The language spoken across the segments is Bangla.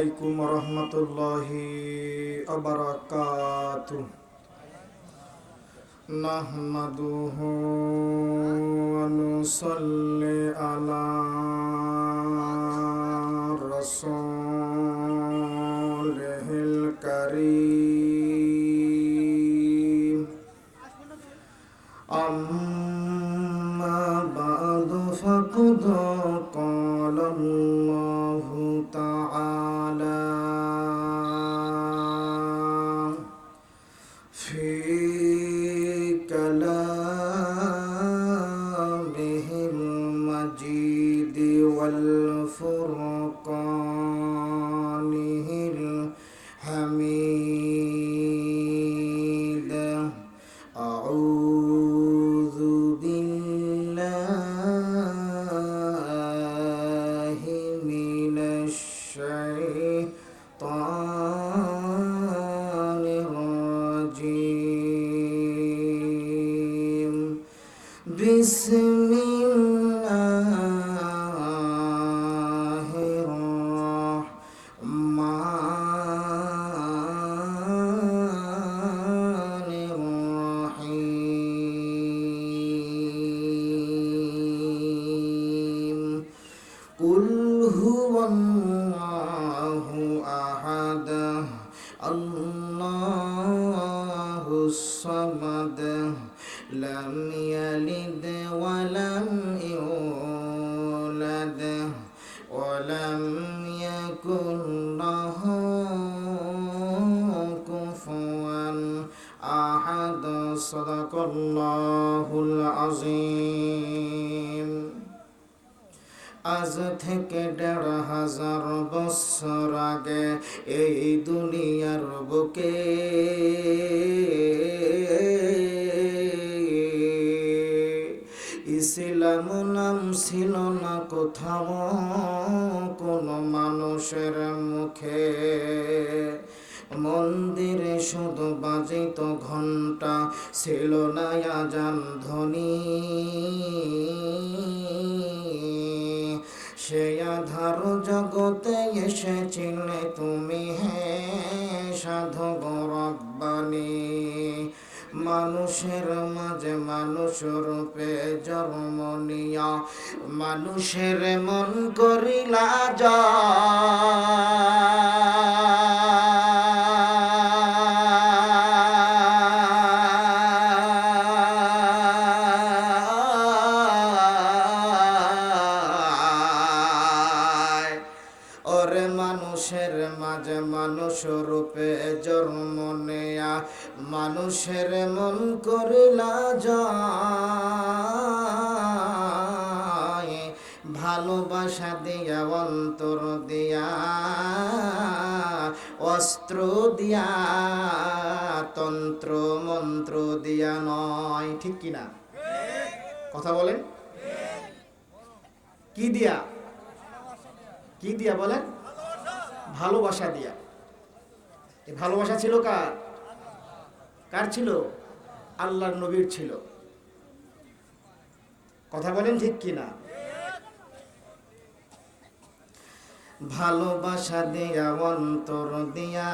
আলাইকুম রহমতুল্লাহি ওয়াবারাকাতুহু নাহমাদুহু ওয়া নুসাল্লি আলা রাসূলিহিল কারীম আম্মা বা'দু ফাকাদ ক্বালা আল্লাহু তাআলা في كلامه المجيد والفرقانه الحميد أعوذ بالله من الشيطان الرجيم بسم الله الرحمن الرحيم قل هو الله أحد الله الصمد لم يلد ولم يولد ولم يكن له كفوا أحد صدق الله العظيم আজ থেকে ১৫০০ বছর আগে এই দুনিয়ার বুকে ইসলাম নাম ছিল না কোথাও কোনো মানুষের মুখে। মন্দিরে শুধু বাজিত ঘণ্টা, ছিল না আজান ধ্বনি। সে আধার জগতে এসেছিলে তুমি, হে সাধু রব্বানী। মানুষের মাঝে মানুষ রূপে জন্ম নিয়া মানুষের মন করিলা জয়। ওরে মানুষের মাঝে মানুষ রূপে জন্ম নেয়া মানুষের মন করিলা জয়। ভালোবাসা দিয়া অন্তর দিয়া অস্ত্র দিয়া তন্ত্র মন্ত্র দিয়া নয়, ঠিক কিনা? কথা বলেন। কি দিয়া? কি দিয়া বলেন? ভালোবাসা দিয়া। এই ভালোবাসা ছিল কার? কার ছিল? আল্লাহর নবীর ছিল। কথা বলেন ঠিক কিনা? ভালোবাসা দিয়া অন্তর দিয়া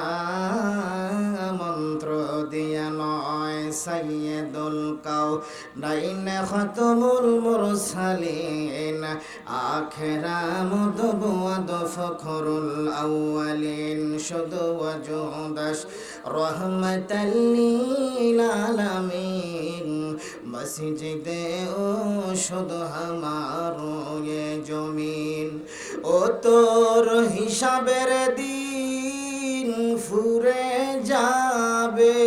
মন্ত্র দিয়া নয়। সাইয়্যিদুল কাওনাইন খাতামুল মুরসালিন আখিরা মুদবওয়াদ ফখরুল আউয়ালিন শুধু ওয়াজুদাস রহমাতাল লিল আলামিন। মসজিদে ও শুধু হামারো ये জমিন। ও তোর হিসাবের দিন ফুরে যাবে,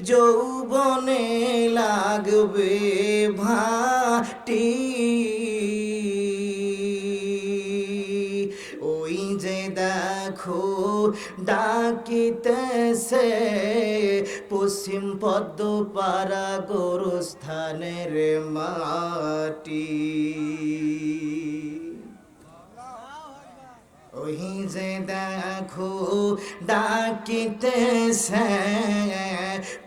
যৌবনে লাগবে ভাটি। ওই যে দেখো ডাকিতেছে পশ্চিম পদ্মপাড়া গোরস্থানের মাটি। ওই যে দেখো ডাকিতেছে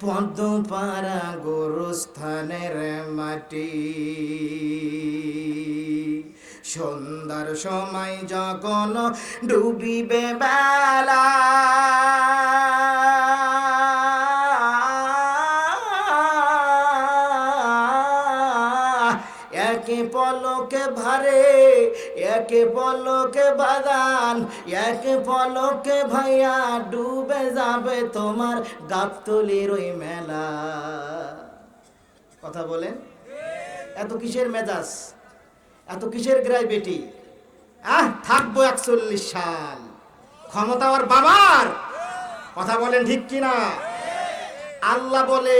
পদ্মপাড়া গোরস্থানের মাটি। সন্ধ্যার সময় যখন ডুবিবে বেলা, একে পলকে ভারে, একে পলকে বাগান, একে পলকে ভাইয়া ডুবে যাবে তোমার গাবতলির ওই মেলা। কথা বলেন, এত কিসের মেজাজ, এত কিসের গ্রাইবেটি? থাকবো 41 সাল, ক্ষমতা ওর বাবার। কথা বলেন ঠিক কিনা? আল্লাহ বলে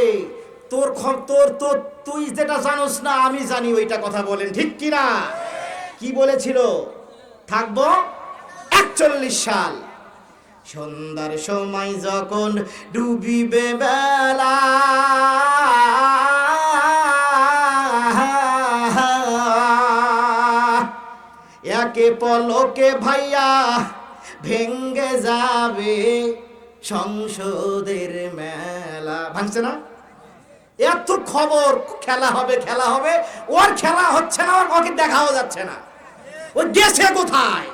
তোর তোর তোর তুই যেটা জানোস না আমি জানি ওইটা। কথা বলেন ঠিক কিনা? কি বলেছিল? থাকবো 41 সাল। সন্ধ্যার সময় যখন ডুবিবে বেলা, একে পলকে ভাইয়া ভেঙ্গে যাবে সংসদের মেলা। ভাঙছে না? এত খবর, খেলা হবে খেলা হবে, ওর খেলা হচ্ছে না, ওকে দেখাও যাচ্ছে না। ওই গেছে কোথায়,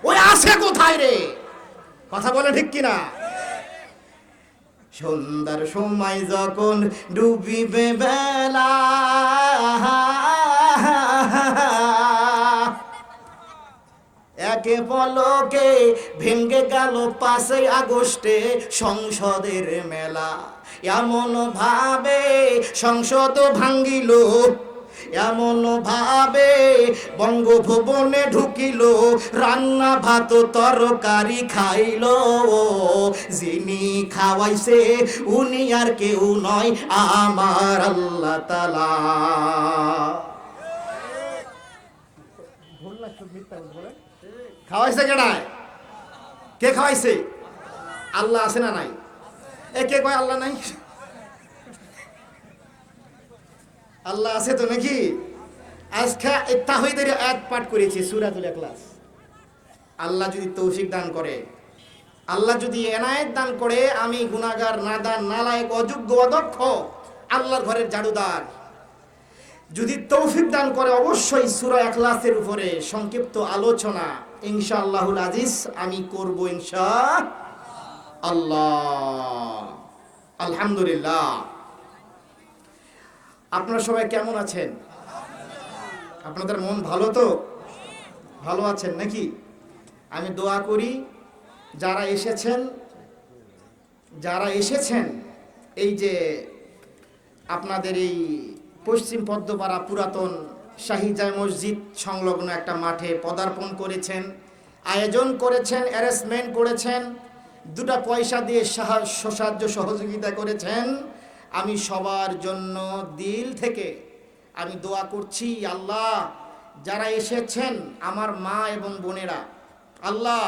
ওই আছে কোথায় রে? কথা বলে ঠিক কিনা? সন্ধ্যার সময় যখন ডুবিবে বেলা, একে পলকে ভেঙ্গে গেল 5 আগস্টে সংসদের মেলা। এমন ভাবে সংসদ ভাঙ্গিল, এমন ভাবে বঙ্গভবনে ঢুকিল, রান্না ভাত তরকারি খাইল, যিনি খাওয়াইছে উনি আর কেউ নয় আমার আল্লাহ তাআলা। খাওয়াইছে কেডায়? কে খাওয়াইছে? আল্লাহ আছে না নাই? কে কয় আল্লাহ নাই? আল্লাহ আছে তো নাকি? আজকে তাওহীদের আয়াত পাঠ করেছি সূরাতুল ইখলাস। আল্লাহ যদি তৌফিক দান করে, আল্লাহ যদি এনায়েত দান করে, আমি গুনাহগার, নাদান, নালায়েক, অযোগ্য, অদক্ষ, আল্লাহর ঘরের ঝাড়ুদার, যদি তৌফিক দান করে অবশ্যই সূরা ইখলাসের উপরে সংক্ষিপ্ত আলোচনা ইনশাআল্লাহুল আজিজ আমি করব ইনশাআল্লাহ। আলহামদুলিল্লাহ। আপনারা সবাই কেমন আছেন? আপনাদের মন ভালো তো? ভালো আছেন নাকি? আমি দোয়া করি যারা এসেছেন এই যে আপনাদের এই পশ্চিম পদ্মপাড়া পুরাতন শাহী মসজিদ সংলগ্ন একটা মাঠে পদার্পণ করেছেন, আয়োজন করেছেন, অ্যারেঞ্জমেন্ট করেছেন, 2টা পয়সা দিয়ে সাহায্য সহযোগিতা করেছেন। আমি সবার জন্য দিল থেকে আমি দোয়া করছি, আল্লাহ যারা এসেছেন আমার মা এবং বোনেরা, আল্লাহ